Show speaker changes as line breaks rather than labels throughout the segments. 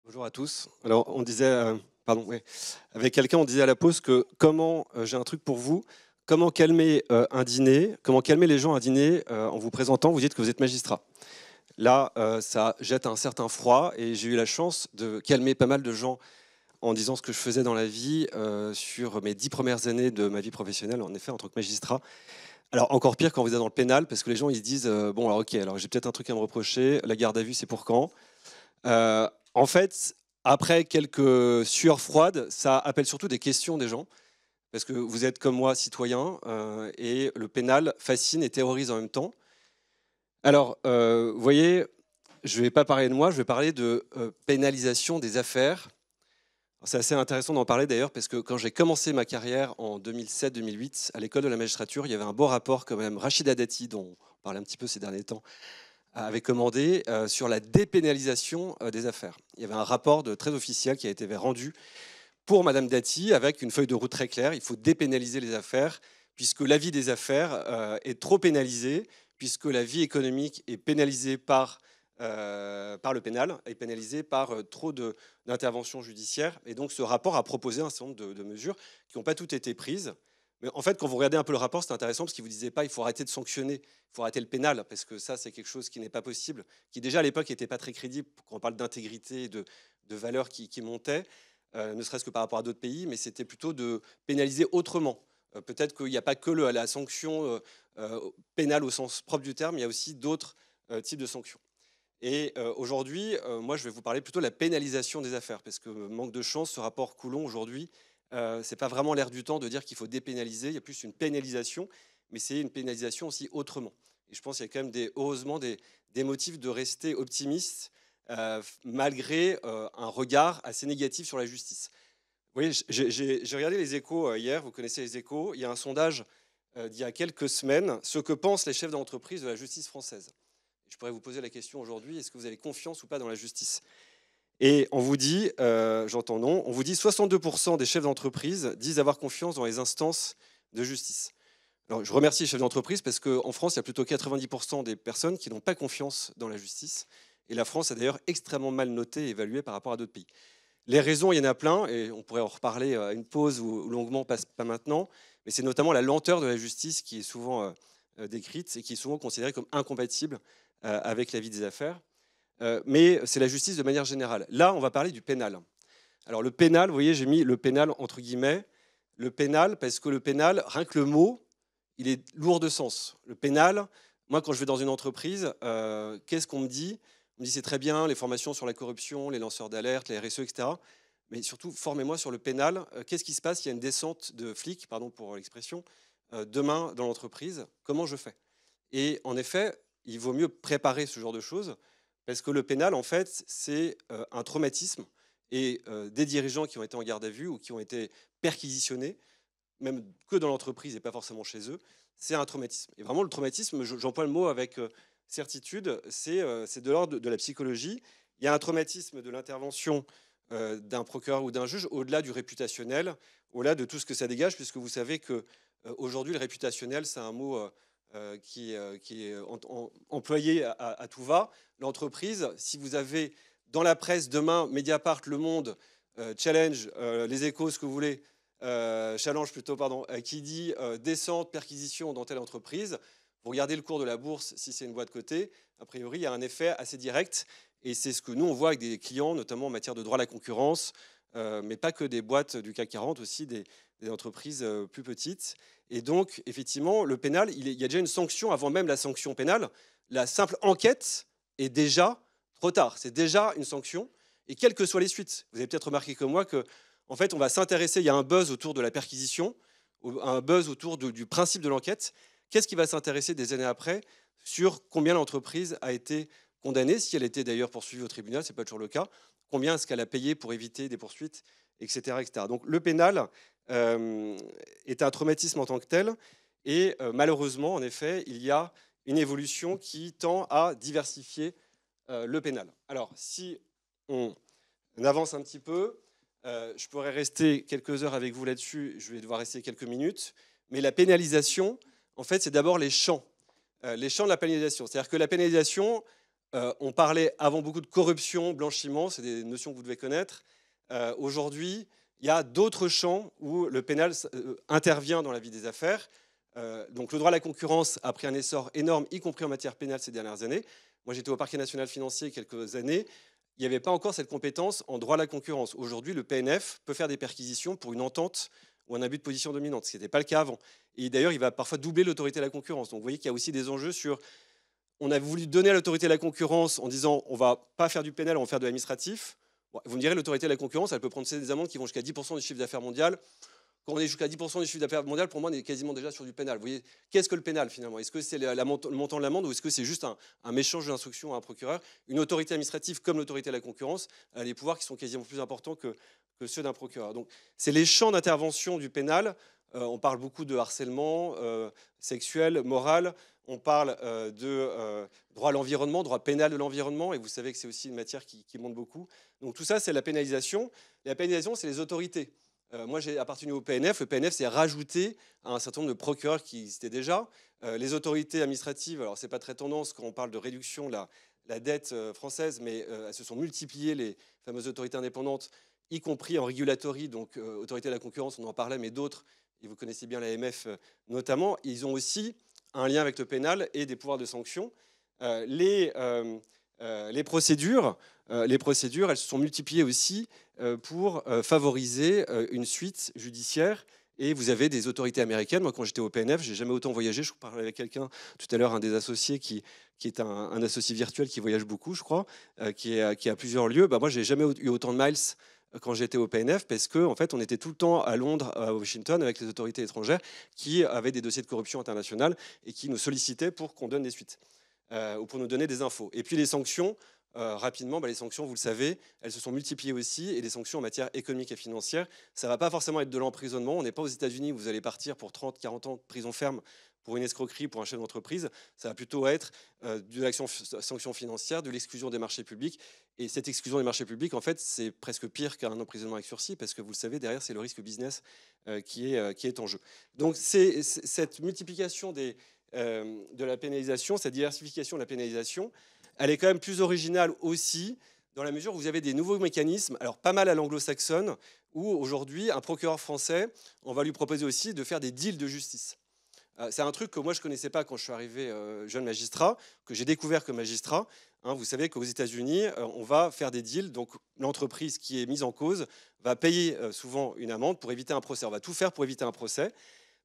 Bonjour à tous. Alors, on disait, pardon, ouais, avec quelqu'un, on disait à la pause que j'ai un truc pour vous, comment calmer un dîner, comment calmer les gens à un dîner en vous présentant, vous dites que vous êtes magistrat. Là, ça jette un certain froid et j'ai eu la chance de calmer pas mal de gens en disant ce que je faisais dans la vie sur mes 10 premières années de ma vie professionnelle, en effet, en tant que magistrat. Alors, encore pire quand vous êtes dans le pénal, parce que les gens, ils se disent, bon, alors ok, alors j'ai peut-être un truc à me reprocher, la garde à vue, c'est pour quand? En fait, après quelques sueurs froides, ça appelle surtout des questions des gens, parce que vous êtes comme moi citoyen, et le pénal fascine et terrorise en même temps. Alors, vous voyez, je ne vais pas parler de moi, je vais parler de pénalisation des affaires. C'est assez intéressant d'en parler d'ailleurs, parce que quand j'ai commencé ma carrière en 2007-2008 à l'école de la magistrature, il y avait un beau rapport quand même, Rachida Dati, dont on parlait un petit peu ces derniers temps, avait commandé sur la dépénalisation des affaires. Il y avait un rapport très officiel qui a été rendu pour Madame Dati avec une feuille de route très claire. Il faut dépénaliser les affaires puisque la vie des affaires est trop pénalisée, puisque la vie économique est pénalisée par le pénal, est pénalisée par trop d'interventions judiciaires. Et donc ce rapport a proposé un certain nombre de mesures qui n'ont pas toutes été prises. Mais en fait, quand vous regardez un peu le rapport, c'est intéressant parce qu'il ne vous disait pas il faut arrêter de sanctionner, il faut arrêter le pénal, parce que ça, c'est quelque chose qui n'est pas possible, qui déjà à l'époque n'était pas très crédible quand on parle d'intégrité et de valeurs qui montaient, ne serait-ce que par rapport à d'autres pays, mais c'était plutôt de pénaliser autrement. Peut-être qu'il n'y a pas que la sanction pénale au sens propre du terme, il y a aussi d'autres types de sanctions. Et aujourd'hui, moi, je vais vous parler plutôt de la pénalisation des affaires, parce que manque de chance, ce rapport Coulon aujourd'hui, c'est pas vraiment l'air du temps de dire qu'il faut dépénaliser. Il y a plus une pénalisation, mais c'est une pénalisation aussi autrement. Et je pense qu'il y a quand même heureusement des motifs de rester optimiste malgré un regard assez négatif sur la justice. Vous voyez, j'ai regardé les Échos hier. Vous connaissez les Échos. Il y a un sondage d'il y a quelques semaines, ce que pensent les chefs d'entreprise de la justice française. Je pourrais vous poser la question aujourd'hui, est-ce que vous avez confiance ou pas dans la justice? Et on vous dit, j'entends non, on vous dit 62% des chefs d'entreprise disent avoir confiance dans les instances de justice. Alors, je remercie les chefs d'entreprise parce qu'en France, il y a plutôt 90% des personnes qui n'ont pas confiance dans la justice. Et la France a d'ailleurs extrêmement mal noté et évalué par rapport à d'autres pays. Les raisons, il y en a plein, et on pourrait en reparler à une pause ou longuement, pas maintenant, mais c'est notamment la lenteur de la justice qui est souvent décrite et qui est souvent considérée comme incompatible avec la vie des affaires. Mais c'est la justice de manière générale. Là, on va parler du pénal. Alors le pénal, vous voyez, j'ai mis le pénal entre guillemets. Le pénal, parce que le pénal, rien que le mot, il est lourd de sens. Le pénal, moi, quand je vais dans une entreprise, qu'est-ce qu'on me dit? On me dit c'est très bien, les formations sur la corruption, les lanceurs d'alerte, les RSE, etc. Mais surtout, formez-moi sur le pénal. Qu'est-ce qui se passe? Il y a une descente de flics, pardon pour l'expression, demain dans l'entreprise. Comment je fais? Et en effet, il vaut mieux préparer ce genre de choses, parce que le pénal, en fait, c'est un traumatisme. Et des dirigeants qui ont été en garde à vue ou qui ont été perquisitionnés, même que dans l'entreprise et pas forcément chez eux, c'est un traumatisme. Et vraiment, le traumatisme, j'emploie le mot avec certitude, c'est de l'ordre de la psychologie. Il y a un traumatisme de l'intervention d'un procureur ou d'un juge au-delà du réputationnel, au-delà de tout ce que ça dégage, puisque vous savez que aujourd'hui, le réputationnel, c'est un mot qui est employé à tout va. L'entreprise, si vous avez dans la presse demain, Mediapart, Le Monde, Challenge, Les Échos, ce que vous voulez, Challenge plutôt, pardon, qui dit descente, perquisition dans telle entreprise, vous regardez le cours de la bourse, si c'est une boîte cotée, a priori, il y a un effet assez direct. Et c'est ce que nous, on voit avec des clients, notamment en matière de droit à la concurrence, mais pas que des boîtes du CAC 40, aussi des entreprises plus petites. Et donc, effectivement, le pénal, il y a déjà une sanction avant même la sanction pénale. La simple enquête est déjà trop tard. C'est déjà une sanction. Et quelles que soient les suites, vous avez peut-être remarqué comme moi que, en fait, on va s'intéresser, il y a un buzz autour de la perquisition, un buzz autour du principe de l'enquête. Qu'est-ce qui va s'intéresser des années après sur combien l'entreprise a été condamnée, si elle était d'ailleurs poursuivie au tribunal, ce n'est pas toujours le cas, combien est-ce qu'elle a payé pour éviter des poursuites, etc. etc. Donc le pénal est un traumatisme en tant que tel, et malheureusement, en effet, il y a une évolution qui tend à diversifier le pénal. Alors, si on avance un petit peu, je pourrais rester quelques heures avec vous là-dessus, je vais devoir rester quelques minutes, mais la pénalisation, en fait, c'est d'abord les champs de la pénalisation. C'est-à-dire que la pénalisation, On parlait avant beaucoup de corruption, blanchiment, c'est des notions que vous devez connaître. Aujourd'hui, il y a d'autres champs où le pénal intervient dans la vie des affaires. Donc le droit à la concurrence a pris un essor énorme, y compris en matière pénale ces dernières années. Moi, j'étais au parquet national financier quelques années. Il n'y avait pas encore cette compétence en droit à la concurrence. Aujourd'hui, le PNF peut faire des perquisitions pour une entente ou un abus de position dominante, ce qui n'était pas le cas avant. Et d'ailleurs, il va parfois doubler l'autorité de la concurrence. Donc vous voyez qu'il y a aussi des enjeux sur... On a voulu donner à l'autorité de la concurrence en disant on ne va pas faire du pénal, on va faire de l'administratif. Bon, vous me direz, l'autorité de la concurrence, elle peut prendre des amendes qui vont jusqu'à 10% du chiffre d'affaires mondial. Quand on est jusqu'à 10% du chiffre d'affaires mondial, pour moi, on est quasiment déjà sur du pénal. Vous voyez, qu'est-ce que le pénal finalement? Est-ce que c'est le montant de l'amende ou est-ce que c'est juste un échange d'instructions à un procureur? Une autorité administrative comme l'autorité de la concurrence a des pouvoirs qui sont quasiment plus importants que ceux d'un procureur. Donc, c'est les champs d'intervention du pénal. On parle beaucoup de harcèlement sexuel, moral. On parle de droit à l'environnement, droit pénal de l'environnement. Et vous savez que c'est aussi une matière qui monte beaucoup. Donc, tout ça, c'est la pénalisation. Et la pénalisation, c'est les autorités. Moi, j'ai appartenu au PNF. Le PNF s'est rajouté à un certain nombre de procureurs qui existaient déjà. Les autorités administratives, alors c'est pas très tendance quand on parle de réduction de la dette française, mais elles se sont multipliées, les fameuses autorités indépendantes, y compris en régulatory, donc autorité de la concurrence, on en parlait, mais d'autres, et vous connaissez bien l'AMF notamment, ils ont aussi un lien avec le pénal et des pouvoirs de sanction. Les procédures, elles se sont multipliées aussi pour favoriser une suite judiciaire. Et vous avez des autorités américaines. Moi, quand j'étais au PNF, j'ai jamais autant voyagé. Je parlais avec quelqu'un tout à l'heure, un des associés qui est un associé virtuel qui voyage beaucoup, je crois, qui a plusieurs lieux. Bah, moi, j'ai jamais eu autant de miles quand j'étais au PNF, parce qu'en fait, on était tout le temps à Londres, à Washington, avec les autorités étrangères qui avaient des dossiers de corruption internationale et qui nous sollicitaient pour qu'on donne des suites ou pour nous donner des infos. Et puis les sanctions, rapidement, les sanctions, vous le savez, elles se sont multipliées aussi, et les sanctions en matière économique et financière, ça ne va pas forcément être de l'emprisonnement. On n'est pas aux États-Unis où vous allez partir pour 30, 40 ans de prison ferme pour une escroquerie, pour un chef d'entreprise. Ça va plutôt être de l'action sanction financière, de l'exclusion des marchés publics. Et cette exclusion des marchés publics, en fait, c'est presque pire qu'un emprisonnement avec sursis, parce que vous le savez, derrière, c'est le risque business qui est en jeu. Donc, c'est cette multiplication de la pénalisation, cette diversification de la pénalisation, elle est quand même plus originale aussi, dans la mesure où vous avez des nouveaux mécanismes, alors pas mal à l'anglo-saxonne, où aujourd'hui, un procureur français, on va lui proposer aussi de faire des deals de justice. C'est un truc que moi je ne connaissais pas quand je suis arrivé jeune magistrat, que j'ai découvert comme magistrat. Vous savez qu'aux États-Unis, on va faire des deals. Donc l'entreprise qui est mise en cause va payer souvent une amende pour éviter un procès. On va tout faire pour éviter un procès,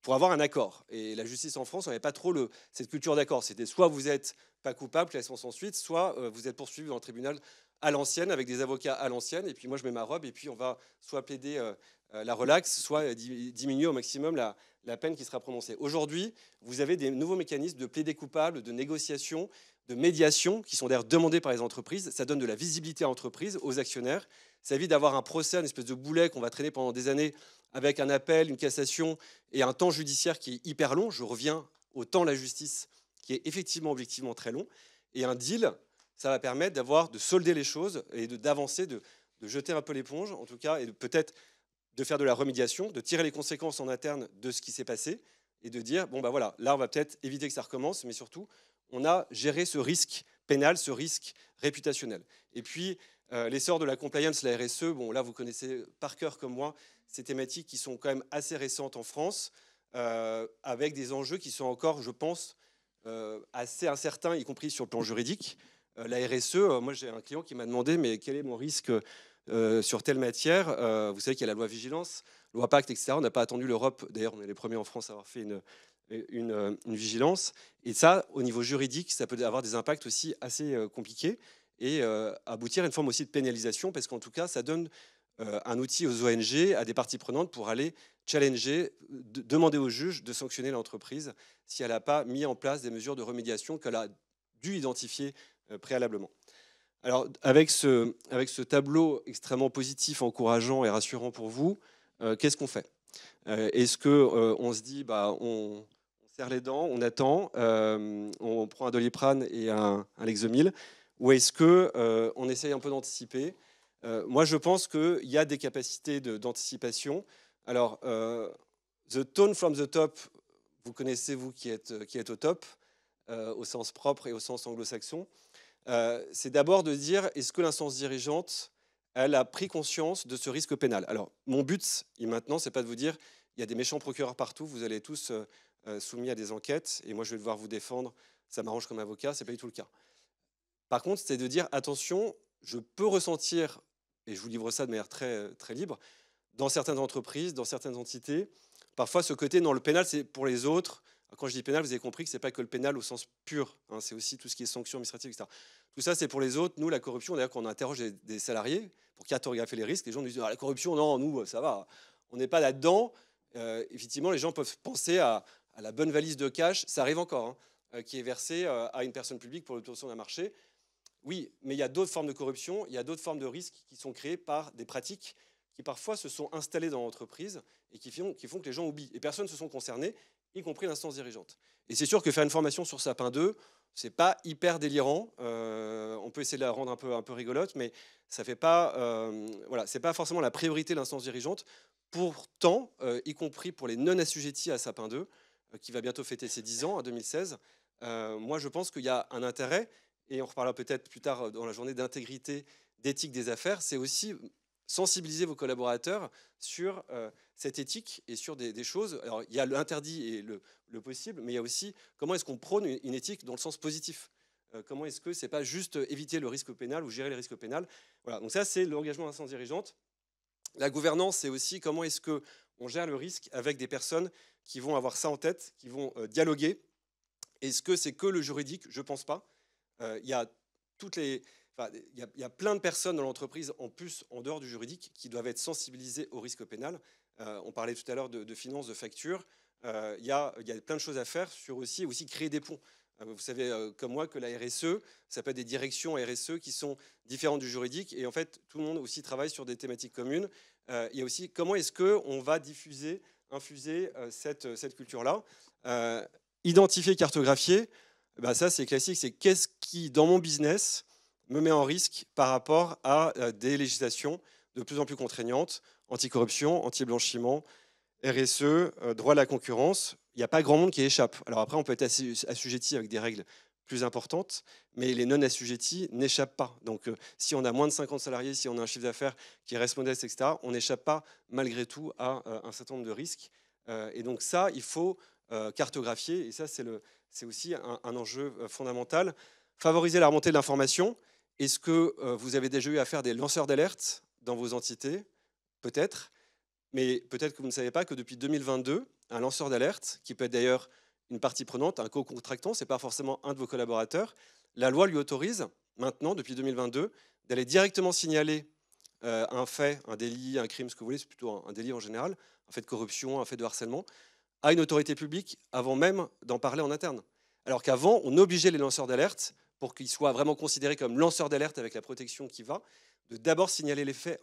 pour avoir un accord. Et la justice en France, on n'avait pas trop cette culture d'accord. C'était soit vous n'êtes pas coupable, classement sans suite, soit vous êtes poursuivi dans le tribunal à l'ancienne, avec des avocats à l'ancienne. Et puis moi, je mets ma robe, et puis on va soit plaider la relaxe, soit diminuer au maximum la peine qui sera prononcée. Aujourd'hui, vous avez des nouveaux mécanismes de plaider coupable, de négociation, de médiation, qui sont d'ailleurs demandés par les entreprises. Ça donne de la visibilité à l'entreprise, aux actionnaires. Ça évite d'avoir un procès, une espèce de boulet qu'on va traîner pendant des années avec un appel, une cassation et un temps judiciaire qui est hyper long. Je reviens au temps de la justice, qui est effectivement, objectivement très long. Et un deal, ça va permettre de solder les choses et d'avancer, de jeter un peu l'éponge, en tout cas, et peut-être de faire de la remédiation, de tirer les conséquences en interne de ce qui s'est passé et de dire, bon, voilà, là, on va peut-être éviter que ça recommence, mais surtout, on a géré ce risque pénal, ce risque réputationnel. Et puis, l'essor de la compliance, la RSE, bon, là, vous connaissez par cœur comme moi ces thématiques qui sont quand même assez récentes en France, avec des enjeux qui sont encore, je pense, assez incertains, y compris sur le plan juridique. La RSE, moi, j'ai un client qui m'a demandé, mais quel est mon risque sur telle matière? Vous savez qu'il y a la loi vigilance, loi pacte, etc. On n'a pas attendu l'Europe. D'ailleurs, on est les premiers en France à avoir fait une vigilance. Et ça, au niveau juridique, ça peut avoir des impacts aussi assez compliqués et aboutir à une forme aussi de pénalisation, parce qu'en tout cas, ça donne un outil aux ONG, à des parties prenantes pour aller challenger, demander au juge de sanctionner l'entreprise si elle n'a pas mis en place des mesures de remédiation qu'elle a dû identifier préalablement. Alors, avec ce tableau extrêmement positif, encourageant et rassurant pour vous, qu'est-ce qu'on fait? Est-ce qu'on se dit, on serre les dents, on attend, on prend un Doliprane et un Lexomil, ou est-ce qu'on essaye un peu d'anticiper? Moi, je pense qu'il y a des capacités d'anticipation. Alors, the tone from the top, vous connaissez, vous qui êtes au top, au sens propre et au sens anglo-saxon. c'est d'abord de dire est-ce que l'instance dirigeante, elle a pris conscience de ce risque pénal. Alors, mon but, maintenant, c'est pas de vous dire il y a des méchants procureurs partout, vous allez tous soumis à des enquêtes, et moi je vais devoir vous défendre, ça m'arrange comme avocat, c'est pas du tout le cas. Par contre, c'est de dire attention, je peux ressentir, et je vous livre ça de manière très, très libre, dans certaines entreprises, dans certaines entités, parfois ce côté, non, le pénal, c'est pour les autres. Quand je dis pénal, vous avez compris que ce n'est pas que le pénal au sens pur, hein, c'est aussi tout ce qui est sanctions administratives, etc. Tout ça, c'est pour les autres. Nous, la corruption, d'ailleurs, quand on interroge des salariés pour cartographier les risques, les gens nous disent ah, la corruption, non, nous, ça va, on n'est pas là-dedans. Effectivement, les gens peuvent penser à la bonne valise de cash, ça arrive encore, hein, qui est versée à une personne publique pour l'obtention d'un marché. Oui, mais il y a d'autres formes de corruption, il y a d'autres formes de risques qui sont créées par des pratiques qui parfois se sont installées dans l'entreprise et qui font que les gens oublient. Et personne ne se sont concernés, y compris l'instance dirigeante. Et c'est sûr que faire une formation sur Sapin 2, c'est pas hyper délirant. On peut essayer de la rendre un peu rigolote, mais ça fait pas, voilà, c'est pas forcément la priorité de l'instance dirigeante. Pourtant, y compris pour les non assujettis à Sapin 2, qui va bientôt fêter ses 10 ans, en 2016, moi je pense qu'il y a un intérêt, et on reparlera peut-être plus tard dans la journée d'intégrité, d'éthique des affaires, c'est aussi sensibiliser vos collaborateurs sur cette éthique et sur des choses. Alors, il y a l'interdit et le possible, mais il y a aussi comment est-ce qu'on prône une éthique dans le sens positif. Comment est-ce que c'est pas juste éviter le risque pénal ou gérer le risque pénal. Voilà, donc ça, c'est l'engagement d'instance dirigeante. La gouvernance, c'est aussi comment est-ce qu'on gère le risque avec des personnes qui vont avoir ça en tête, qui vont dialoguer. Est-ce que c'est que le juridique? Je ne pense pas. Il y a toutes les... Enfin, il y a plein de personnes dans l'entreprise, en plus, en dehors du juridique, qui doivent être sensibilisées au risque pénal. On parlait tout à l'heure de finances, de factures. Il y a plein de choses à faire sur aussi créer des ponts. Vous savez, comme moi, que la RSE, ça peut être des directions RSE qui sont différentes du juridique. Et en fait, tout le monde aussi travaille sur des thématiques communes. Il y a aussi comment est-ce qu'on va infuser cette culture-là. Identifier, cartographier, bah ça c'est classique. C'est qu'est-ce qui, dans mon business, me met en risque par rapport à des législations de plus en plus contraignantes, anticorruption, anti-blanchiment, RSE, droit à la concurrence. Il n'y a pas grand monde qui échappe. Alors après, on peut être assujetti avec des règles plus importantes, mais les non-assujettis n'échappent pas. Donc si on a moins de 50 salariés, si on a un chiffre d'affaires qui reste modeste, etc., on n'échappe pas malgré tout à un certain nombre de risques. Et donc ça, il faut cartographier, et ça c'est aussi un enjeu fondamental. Favoriser la remontée de l'information. Est-ce que vous avez déjà eu à faire des lanceurs d'alerte dans vos entités? Peut-être. Mais peut-être que vous ne savez pas que depuis 2022, un lanceur d'alerte, qui peut être d'ailleurs une partie prenante, un co-contractant, ce n'est pas forcément un de vos collaborateurs, la loi lui autorise maintenant, depuis 2022, d'aller directement signaler un fait, un délit, un crime, ce que vous voulez, c'est plutôt un délit en général, un fait de corruption, un fait de harcèlement, à une autorité publique avant même d'en parler en interne. Alors qu'avant, on obligeait les lanceurs d'alerte, pour qu'ils soient vraiment considérés comme lanceurs d'alerte avec la protection qui va, de d'abord signaler les faits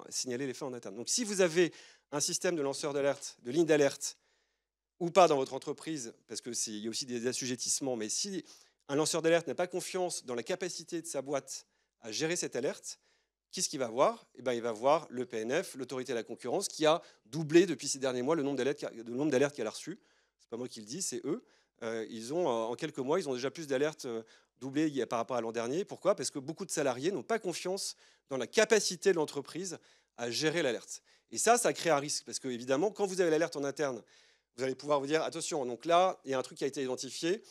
en interne. Donc si vous avez un système de lanceurs d'alerte, de lignes d'alerte, ou pas dans votre entreprise, parce qu'il y a aussi des assujettissements, mais si un lanceur d'alerte n'a pas confiance dans la capacité de sa boîte à gérer cette alerte, qu'est-ce qu'il va voir? Eh ben, il va voir le PNF, l'autorité de la concurrence, qui a doublé depuis ces derniers mois le nombre d'alertes qu'elle a reçues. Ce n'est pas moi qui le dis, c'est eux. Ils ont, en quelques mois, ils ont déjà plus d'alertes doublées par rapport à l'an dernier. Pourquoi? Parce que beaucoup de salariés n'ont pas confiance dans la capacité de l'entreprise à gérer l'alerte. Et ça crée un risque. Parce que, évidemment, quand vous avez l'alerte en interne, vous allez pouvoir vous dire, attention, donc là, il y a un truc qui a été identifié.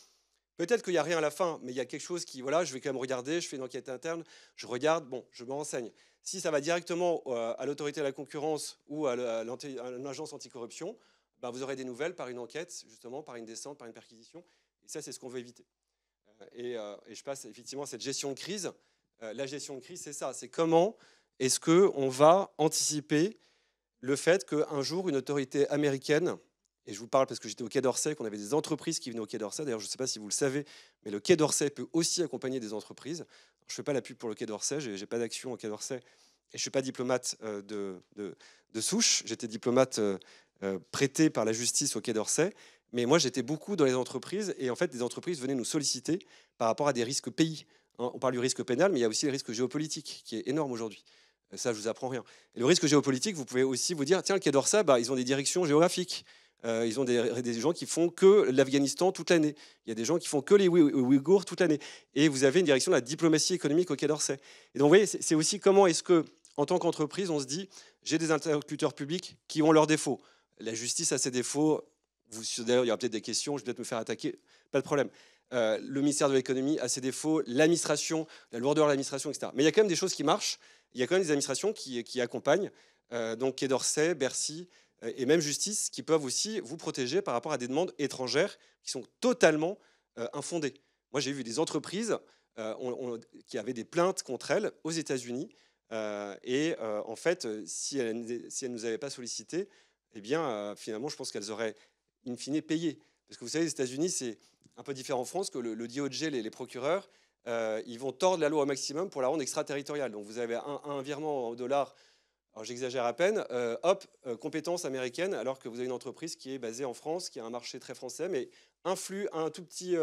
Peut-être qu'il n'y a rien à la fin, mais il y a quelque chose qui, voilà, je vais quand même regarder, je fais une enquête interne, je regarde, bon, je me renseigne. Si ça va directement à l'autorité de la concurrence ou à l'agence anticorruption, ben, vous aurez des nouvelles par une enquête, justement, par une descente, par une perquisition. Et ça, c'est ce qu'on veut éviter. Et je passe effectivement à cette gestion de crise. La gestion de crise, c'est ça. C'est comment est-ce qu'on va anticiper le fait qu'un jour, une autorité américaine, et je vous parle parce que j'étais au Quai d'Orsay, qu'on avait des entreprises qui venaient au Quai d'Orsay. D'ailleurs, je ne sais pas si vous le savez, mais le Quai d'Orsay peut aussi accompagner des entreprises. Je ne fais pas la pub pour le Quai d'Orsay, je n'ai pas d'action au Quai d'Orsay, et je ne suis pas diplomate de souche. J'étais diplomate prêté par la justice au Quai d'Orsay. Mais moi, j'étais beaucoup dans les entreprises, et en fait, des entreprises venaient nous solliciter par rapport à des risques pays. On parle du risque pénal, mais il y a aussi le risque géopolitique, qui est énorme aujourd'hui. Ça, je ne vous apprends rien. Et le risque géopolitique, vous pouvez aussi vous dire, tiens, le Quai d'Orsay, bah, ils ont des directions géographiques. Ils ont des gens qui font que l'Afghanistan toute l'année. Il y a des gens qui font que les Ouïghours toute l'année. Et vous avez une direction de la diplomatie économique au Quai d'Orsay. Et donc, vous voyez, c'est aussi comment est-ce que, en tant qu'entreprise, on se dit, j'ai des interlocuteurs publics qui ont leurs défauts. La justice a ses défauts. D'ailleurs, il y aura peut-être des questions, je vais peut-être me faire attaquer, pas de problème. Le ministère de l'économie a ses défauts, l'administration, la lourdeur de l'administration, etc. Mais il y a quand même des choses qui marchent. Il y a quand même des administrations qui accompagnent. Donc, Quai d'Orsay, Bercy, et même justice, qui peuvent aussi vous protéger par rapport à des demandes étrangères qui sont totalement infondées. Moi, j'ai vu des entreprises qui avaient des plaintes contre elles aux États-Unis. En fait, si elles ne nous avaient pas sollicité, eh bien, finalement, je pense qu'elles auraient, in fine, payé. Parce que vous savez, les États-Unis, c'est un peu différent en France, que le DOJ, les procureurs, ils vont tordre la loi au maximum pour la rendre extraterritoriale. Donc, vous avez un virement en dollars. Alors j'exagère à peine, compétence américaine, alors que vous avez une entreprise qui est basée en France, qui a un marché très français, mais un tout petit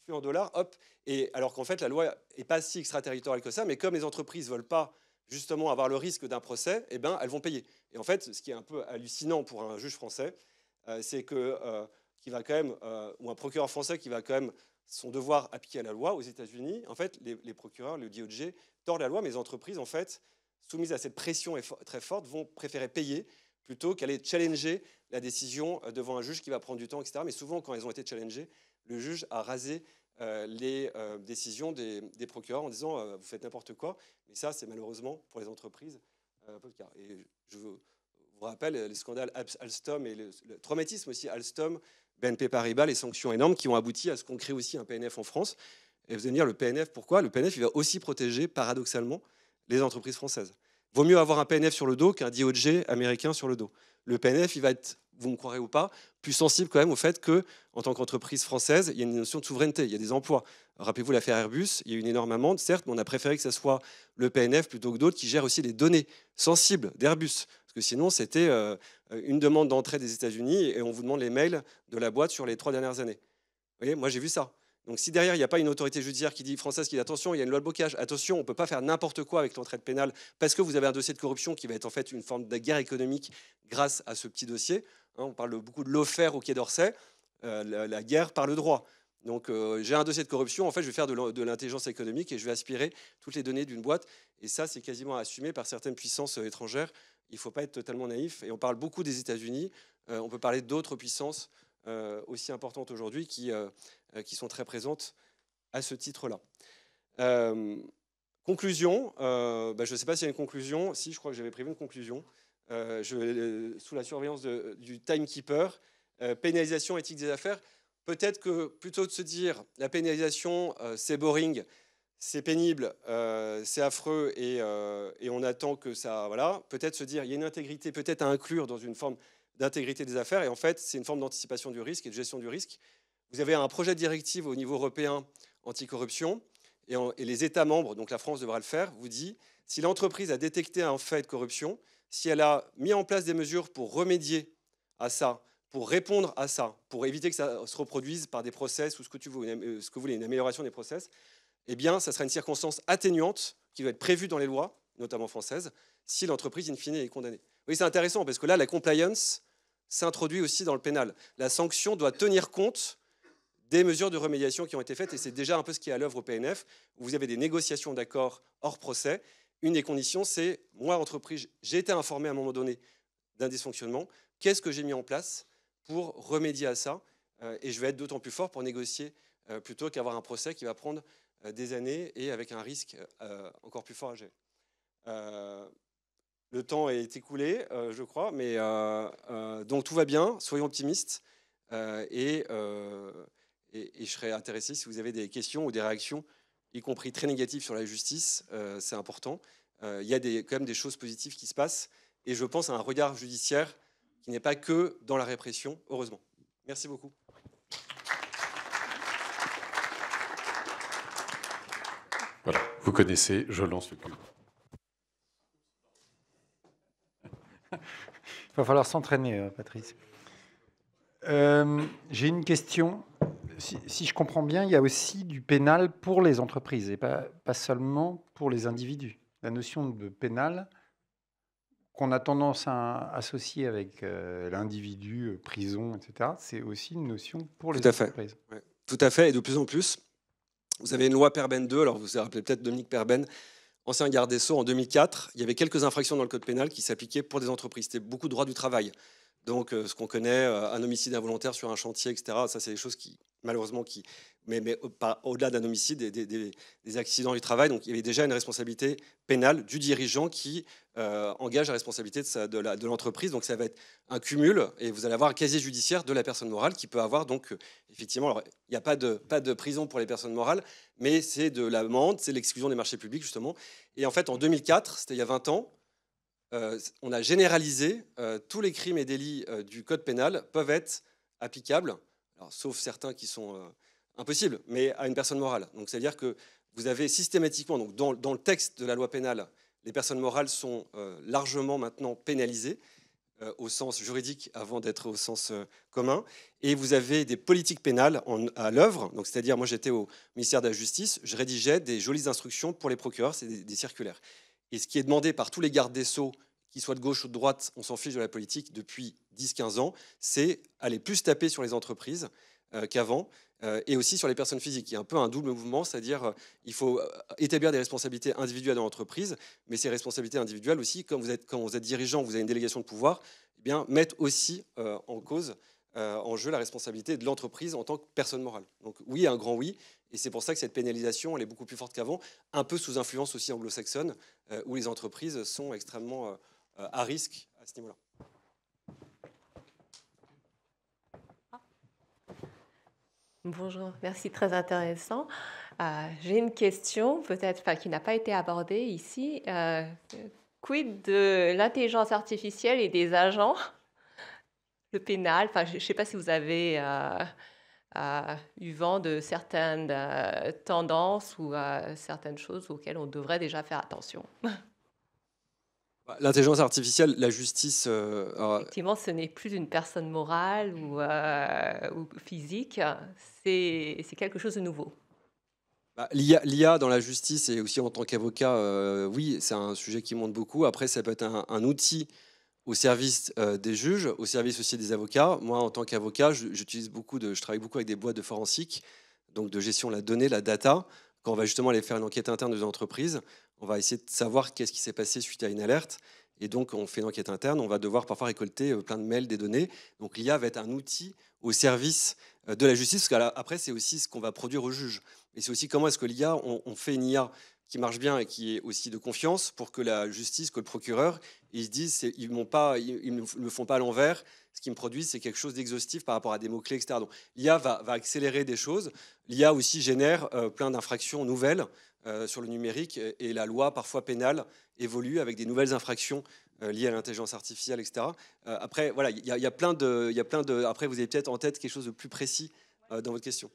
flux en dollars, hop. Et alors qu'en fait, la loi n'est pas si extraterritoriale que ça, mais comme les entreprises ne veulent pas justement avoir le risque d'un procès, eh ben, elles vont payer. Et en fait, ce qui est un peu hallucinant pour un juge français, c'est que qui va quand même, ou un procureur français qui va quand même son devoir appliquer à la loi aux États-Unis, en fait, les procureurs, le DOJ, tordent la loi, mais les entreprises, en fait, soumises à cette pression très forte, vont préférer payer plutôt qu'aller challenger la décision devant un juge qui va prendre du temps, etc. Mais souvent, quand elles ont été challengées, le juge a rasé les décisions des procureurs en disant vous faites n'importe quoi. Mais ça, c'est malheureusement pour les entreprises un peu le cas. Et je vous rappelle les scandales Alstom et le traumatisme aussi Alstom, BNP Paribas, les sanctions énormes qui ont abouti à ce qu'on crée aussi un PNF en France. Et vous allez me dire, le PNF, pourquoi? Le PNF, il va aussi protéger, paradoxalement, les entreprises françaises. Vaut mieux avoir un PNF sur le dos qu'un DOJ américain sur le dos. Le PNF, il va être, vous me croirez ou pas, plus sensible quand même au fait que, en tant qu'entreprise française, il y a une notion de souveraineté, il y a des emplois. Rappelez-vous l'affaire Airbus, il y a eu une énorme amende, certes, mais on a préféré que ce soit le PNF plutôt que d'autres qui gèrent aussi les données sensibles d'Airbus. Parce que sinon, c'était une demande d'entrée des États-Unis et on vous demande les mails de la boîte sur les 3 dernières années. Vous voyez, moi j'ai vu ça. Donc si derrière, il n'y a pas une autorité judiciaire française qui dit attention, il y a une loi de blocage, attention, on ne peut pas faire n'importe quoi avec l'entraide pénale parce que vous avez un dossier de corruption qui va être en fait une forme de guerre économique grâce à ce petit dossier. On parle beaucoup de l'affaire au Quai d'Orsay, la guerre par le droit. Donc j'ai un dossier de corruption, en fait je vais faire de l'intelligence économique et je vais aspirer toutes les données d'une boîte. Et ça, c'est quasiment assumé par certaines puissances étrangères. Il ne faut pas être totalement naïf. Et on parle beaucoup des États-Unis, on peut parler d'autres puissances aussi importantes aujourd'hui qui sont très présentes à ce titre-là. Conclusion, je ne sais pas s'il y a une conclusion. Si, je crois que j'avais prévu une conclusion. Sous la surveillance du timekeeper, pénalisation éthique des affaires. Peut-être que plutôt de se dire la pénalisation, c'est boring, c'est pénible, c'est affreux et on attend que ça... Voilà. Peut-être se dire il y a une intégrité peut-être à inclure dans une forme d'intégrité des affaires. Et en fait, c'est une forme d'anticipation du risque et de gestion du risque. Vous avez un projet de directive au niveau européen anticorruption et les États membres, donc la France devra le faire, vous dit si l'entreprise a détecté un fait de corruption, si elle a mis en place des mesures pour remédier à ça, pour répondre à ça, pour éviter que ça se reproduise par des process ou ce que vous voulez, une amélioration des process, eh bien, ça sera une circonstance atténuante qui va être prévue dans les lois, notamment françaises, si l'entreprise, in fine, est condamnée. Oui, c'est intéressant parce que là, la compliance s'introduit aussi dans le pénal. La sanction doit tenir compte des mesures de remédiation qui ont été faites, et c'est déjà un peu ce qui est à l'œuvre au PNF, où vous avez des négociations d'accords hors procès. Une des conditions, c'est, moi, entreprise, j'ai été informé à un moment donné d'un dysfonctionnement, qu'est-ce que j'ai mis en place pour remédier à ça, et je vais être d'autant plus fort pour négocier plutôt qu'avoir un procès qui va prendre des années et avec un risque encore plus fort à gérer. Le temps est écoulé, je crois, mais donc tout va bien, soyons optimistes, et je serais intéressé si vous avez des questions ou des réactions, y compris très négatives sur la justice, c'est important. Il y a quand même des choses positives qui se passent, et je pense à un regard judiciaire qui n'est pas que dans la répression, heureusement. Merci beaucoup.
Voilà, vous connaissez, je lance le cul.
Il va falloir s'entraîner, Patrice. J'ai une question. Si je comprends bien, il y a aussi du pénal pour les entreprises et pas seulement pour les individus. La notion de pénal qu'on a tendance à associer avec l'individu, prison, etc., c'est aussi une notion pour les
Tout à fait.
entreprises.
Ouais. Tout à fait, et de plus en plus, vous avez une loi Perben 2, alors vous vous rappelez peut-être Dominique Perben, ancien garde des Sceaux, en 2004, il y avait quelques infractions dans le code pénal qui s'appliquaient pour des entreprises. C'était beaucoup de droit du travail. Donc, ce qu'on connaît, un homicide involontaire sur un chantier, etc., ça, c'est des choses qui, malheureusement, mais pas au-delà d'un homicide, des accidents du travail. Donc, il y avait déjà une responsabilité pénale du dirigeant qui engage la responsabilité de l'entreprise. Donc, ça va être un cumul, et vous allez avoir un casier judiciaire de la personne morale qui peut avoir, donc, effectivement, alors, il n'y a pas de prison pour les personnes morales, mais c'est de l'amende, c'est l'exclusion des marchés publics, justement. Et en fait, en 2004, c'était il y a 20 ans, on a généralisé tous les crimes et délits du code pénal peuvent être applicables, alors, sauf certains qui sont impossibles, mais à une personne morale. Donc, c'est-à-dire que vous avez systématiquement, donc dans le texte de la loi pénale, les personnes morales sont largement maintenant pénalisées au sens juridique avant d'être au sens commun. Et vous avez des politiques pénales à l'œuvre. Donc, c'est-à-dire, moi, j'étais au ministère de la Justice, je rédigeais des jolies instructions pour les procureurs, c'est des circulaires. Et ce qui est demandé par tous les gardes des Sceaux, qu'ils soient de gauche ou de droite, on s'en fiche de la politique depuis 10-15 ans, c'est aller plus taper sur les entreprises qu'avant, et aussi sur les personnes physiques. Il y a un peu un double mouvement, c'est-à-dire il faut établir des responsabilités individuelles dans l'entreprise, mais ces responsabilités individuelles aussi, quand vous êtes dirigeant, vous avez une délégation de pouvoir, eh bien, mettent aussi en cause, en jeu la responsabilité de l'entreprise en tant que personne morale. Donc oui, un grand oui. Et c'est pour ça que cette pénalisation, elle est beaucoup plus forte qu'avant, un peu sous influence aussi anglo-saxonne, où les entreprises sont extrêmement à risque à ce niveau-là.
Bonjour, merci, très intéressant. J'ai une question, peut-être qui n'a pas été abordée ici. Quid de l'intelligence artificielle et des agents, le pénal? Je ne sais pas si vous avez eu vent de certaines tendances ou certaines choses auxquelles on devrait déjà faire attention.
L'intelligence artificielle, la justice...
Effectivement, ce n'est plus une personne morale ou physique, c'est quelque chose de nouveau.
L'IA dans la justice et aussi en tant qu'avocat, oui, c'est un sujet qui monte beaucoup. Après, ça peut être un outil au service des juges, au service aussi des avocats. Moi, en tant qu'avocat, je travaille beaucoup avec des boîtes de forensique, donc de gestion de la donnée, la data. Quand on va justement aller faire une enquête interne des entreprises, on va essayer de savoir qu'est-ce qui s'est passé suite à une alerte. Et donc, on fait une enquête interne, on va devoir parfois récolter plein de mails, des données. Donc, l'IA va être un outil au service de la justice, parce qu'après, c'est aussi ce qu'on va produire aux juges. Et c'est aussi comment est-ce que l'IA, on fait une IA qui marche bien et qui est aussi de confiance pour que la justice, que le procureur, ils se disent, ils ne me font pas à l'envers. Ce qu'ils me produisent, c'est quelque chose d'exhaustif par rapport à des mots-clés, etc. Donc, l'IA va accélérer des choses. L'IA aussi génère plein d'infractions nouvelles sur le numérique, et la loi, parfois pénale, évolue avec des nouvelles infractions liées à l'intelligence artificielle, etc. Après, voilà, il y a plein de... Après, vous avez peut-être en tête quelque chose de plus précis dans votre question.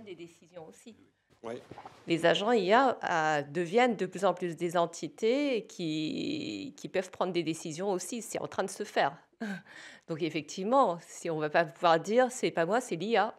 Des décisions aussi.
Ouais.
Les agents IA deviennent de plus en plus des entités qui peuvent prendre des décisions aussi. C'est en train de se faire. Donc effectivement, si on ne va pas pouvoir dire c'est pas moi, c'est l'IA.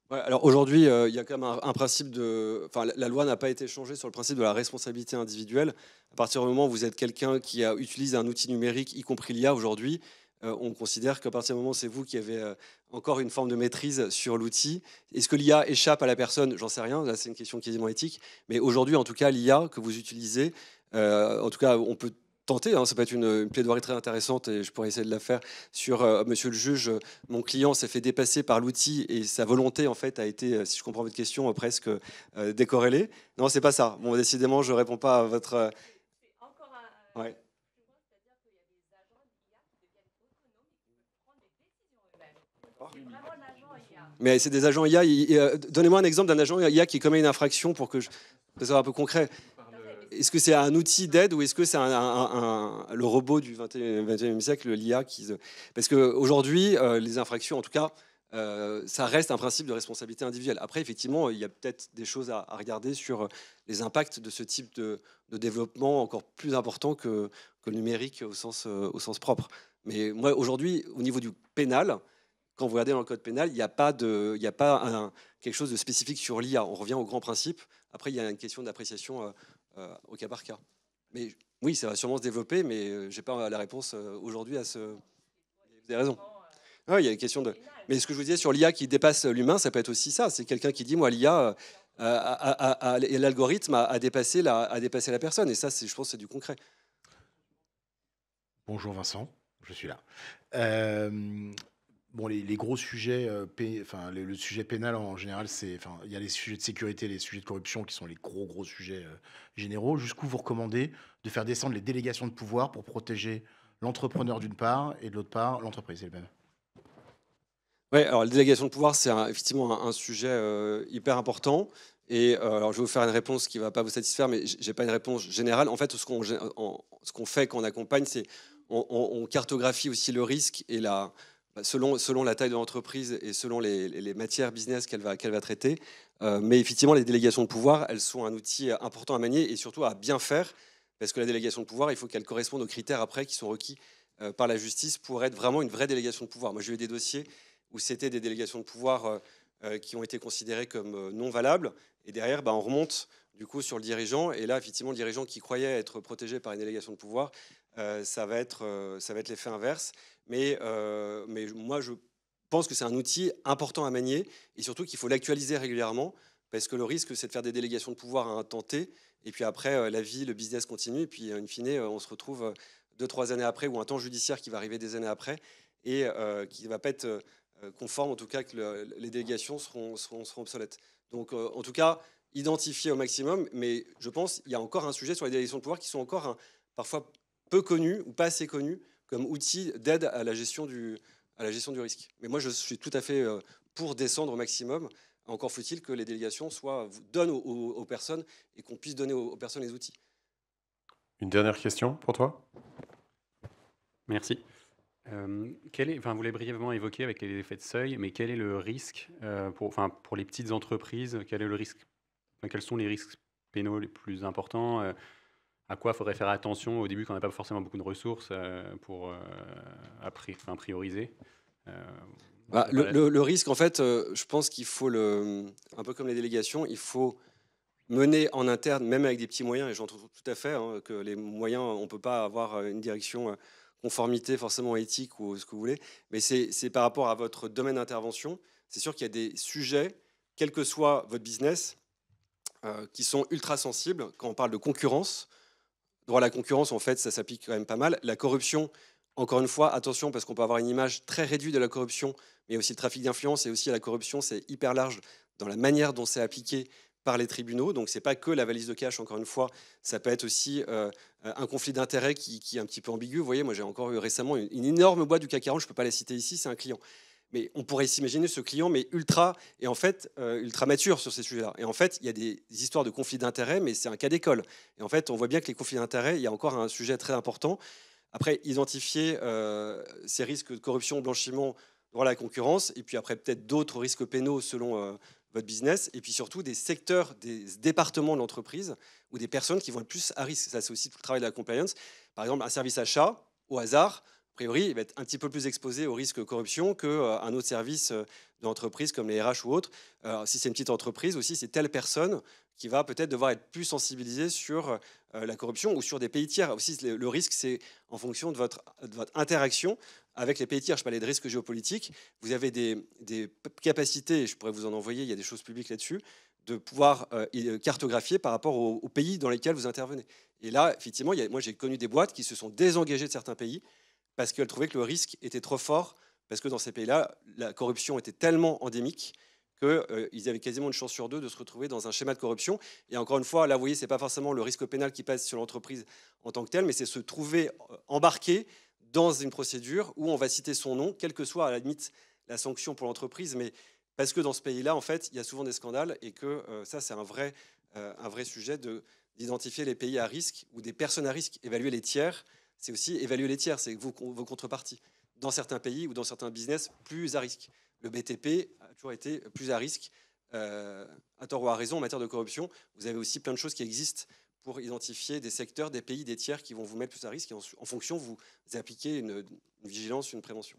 Ouais, alors aujourd'hui, il y a quand même un principe de... Enfin, la loi n'a pas été changée sur le principe de la responsabilité individuelle. À partir du moment où vous êtes quelqu'un qui utilise un outil numérique, y compris l'IA aujourd'hui, on considère qu'à partir du moment où c'est vous qui avez encore une forme de maîtrise sur l'outil. Est-ce que l'IA échappe à la personne? J'en sais rien, là c'est une question quasiment éthique. Mais aujourd'hui, en tout cas, l'IA que vous utilisez, en tout cas, on peut tenter, ça peut être une plaidoirie très intéressante, et je pourrais essayer de la faire sur monsieur le juge, mon client s'est fait dépasser par l'outil et sa volonté en fait a été, si je comprends votre question, presque décorrélée. Non, c'est pas ça. Bon, décidément, je réponds pas à votre...
C'est encore un...
Ouais. Mais c'est des agents IA. Donnez-moi un exemple d'un agent IA qui commet une infraction pour que je sois un peu concret. Est-ce que c'est un outil d'aide ou est-ce que c'est le robot du 21e siècle, l'IA Parce qu'aujourd'hui, les infractions, en tout cas, ça reste un principe de responsabilité individuelle. Après, effectivement, il y a peut-être des choses à regarder sur les impacts de ce type de développement encore plus important que le numérique au sens propre. Mais moi, aujourd'hui, au niveau du pénal, quand vous regardez dans le code pénal, il n'y a pas quelque chose de spécifique sur l'IA. On revient au grand principe. Après, il y a une question d'appréciation au cas par cas. Mais oui, ça va sûrement se développer, mais je n'ai pas la réponse aujourd'hui à ce... Vous avez raison. Ah, il y a une question de... Mais ce que je vous disais sur l'IA qui dépasse l'humain, ça peut être aussi ça. C'est quelqu'un qui dit, moi, l'IA, l'algorithme a dépassé la personne. Et ça, je pense, c'est du concret.
Bonjour Vincent, je suis là. Bon, les gros sujets, le sujet pénal en général, il y a les sujets de sécurité, les sujets de corruption qui sont les gros sujets généraux. Jusqu'où vous recommandez de faire descendre les délégations de pouvoir pour protéger l'entrepreneur d'une part et de l'autre part l'entreprise elle-même?
Oui, alors la délégation de pouvoir, c'est effectivement un sujet hyper important. Et alors, je vais vous faire une réponse qui ne va pas vous satisfaire, mais je n'ai pas une réponse générale. En fait, ce qu'on fait quand on accompagne, c'est on cartographie aussi le risque et selon la taille de l'entreprise et selon les matières business qu'elle va traiter. Mais effectivement, les délégations de pouvoir, elles sont un outil important à manier et surtout à bien faire, parce que la délégation de pouvoir, il faut qu'elle corresponde aux critères après qui sont requis par la justice pour être vraiment une vraie délégation de pouvoir. Moi, j'ai eu des dossiers où c'était des délégations de pouvoir qui ont été considérées comme non valables. Et derrière, on remonte du coup sur le dirigeant. Et là, effectivement, le dirigeant qui croyait être protégé par une délégation de pouvoir, ça va être l'effet inverse. Mais moi, je pense que c'est un outil important à manier et surtout qu'il faut l'actualiser régulièrement parce que le risque, c'est de faire des délégations de pouvoir à un temps T. Et puis après, la vie, le business continue. Et puis, in fine, on se retrouve 2-3 années après ou un temps judiciaire qui va arriver des années après et qui ne va pas être conforme, en tout cas, que les délégations seront obsolètes. Donc, en tout cas, identifier au maximum. Mais je pense qu'il y a encore un sujet sur les délégations de pouvoir qui sont encore parfois peu connus ou pas assez connus comme outil d'aide à la gestion du risque. Mais moi, je suis tout à fait pour descendre au maximum. Encore faut-il que les délégations donnent aux personnes et qu'on puisse donner aux personnes les outils.
Une dernière question pour toi?
Merci. Vous l'avez brièvement évoqué avec les effets de seuil, mais quel est le risque pour les petites entreprises? Quel est le risque, quels sont les risques pénaux les plus importants? À quoi il faudrait faire attention au début quand on n'a pas forcément beaucoup de ressources pour prioriser?
Le risque, en fait, je pense qu'il faut, un peu comme les délégations, il faut mener en interne, même avec des petits moyens, et j'entends tout à fait que les moyens, on ne peut pas avoir une direction conformité forcément éthique ou ce que vous voulez, mais c'est par rapport à votre domaine d'intervention. C'est sûr qu'il y a des sujets, quel que soit votre business, qui sont ultra sensibles. Quand on parle de concurrence, droit à la concurrence, en fait, ça s'applique quand même pas mal. La corruption, encore une fois, attention, parce qu'on peut avoir une image très réduite de la corruption, mais aussi le trafic d'influence et aussi la corruption, c'est hyper large dans la manière dont c'est appliqué par les tribunaux. Donc, ce n'est pas que la valise de cash, encore une fois, ça peut être aussi un conflit d'intérêts qui est un petit peu ambigu. Vous voyez, moi, j'ai encore eu récemment une énorme boîte du CAC 40, je ne peux pas la citer ici, c'est un client. Mais on pourrait s'imaginer ce client, mais ultra mature sur ces sujets-là. Et en fait, il y a des histoires de conflits d'intérêts, mais c'est un cas d'école. Et en fait, on voit bien que les conflits d'intérêts, il y a encore un sujet très important. Après, identifier ces risques de corruption, blanchiment, droit à la concurrence, et puis après, peut-être d'autres risques pénaux selon votre business, et puis surtout des secteurs, des départements de l'entreprise ou des personnes qui vont être plus à risque. Ça, c'est aussi tout le travail de la compliance. Par exemple, un service achat, au hasard, a priori, il va être un petit peu plus exposé au risque de corruption qu'un autre service de l'entreprise comme les RH ou autres. Si c'est une petite entreprise aussi, c'est telle personne qui va peut-être devoir être plus sensibilisée sur la corruption ou sur des pays tiers. Aussi, le risque, c'est en fonction de votre interaction avec les pays tiers. Je parlais de risque géopolitique. Vous avez des capacités, et je pourrais vous en envoyer, il y a des choses publiques là-dessus, de pouvoir cartographier par rapport aux pays dans lesquels vous intervenez. Et là, effectivement, moi j'ai connu des boîtes qui se sont désengagées de certains pays parce qu'elles trouvaient que le risque était trop fort, parce que dans ces pays-là, la corruption était tellement endémique qu'ils avaient quasiment une chance sur deux de se retrouver dans un schéma de corruption. Et encore une fois, là, vous voyez, ce n'est pas forcément le risque pénal qui pèse sur l'entreprise en tant que tel, mais c'est se trouver embarqué dans une procédure où on va citer son nom, quelle que soit à la limite la sanction pour l'entreprise, mais parce que dans ce pays-là, en fait, il y a souvent des scandales et que ça, c'est un vrai sujet d'identifier les pays à risque ou des personnes à risque. Évaluer les tiers, c'est aussi évaluer les tiers, c'est vos contreparties. Dans certains pays ou dans certains business, plus à risque. Le BTP a toujours été plus à risque, à tort ou à raison, en matière de corruption. Vous avez aussi plein de choses qui existent pour identifier des secteurs, des pays, des tiers qui vont vous mettre plus à risque. Et en fonction, vous appliquez une vigilance, une prévention.